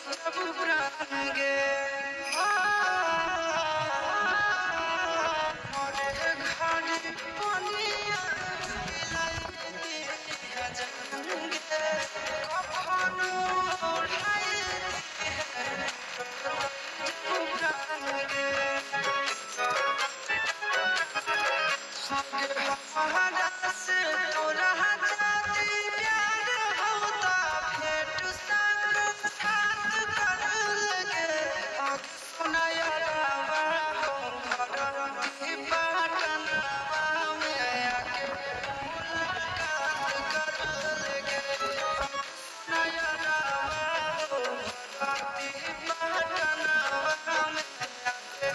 जब प्राण गे मोरे घड़ी पनिया मिलाई दिया जान गे कफनो उठाई प्राण गे संग हमारा से तोरा जाती प्यार होता भेंट संग साथ कर लगे अब सुनाया रावा हो घर की पटनवा में आके मुलाकात कर लगे सुनाया रावा हो घर की पटनवा में आके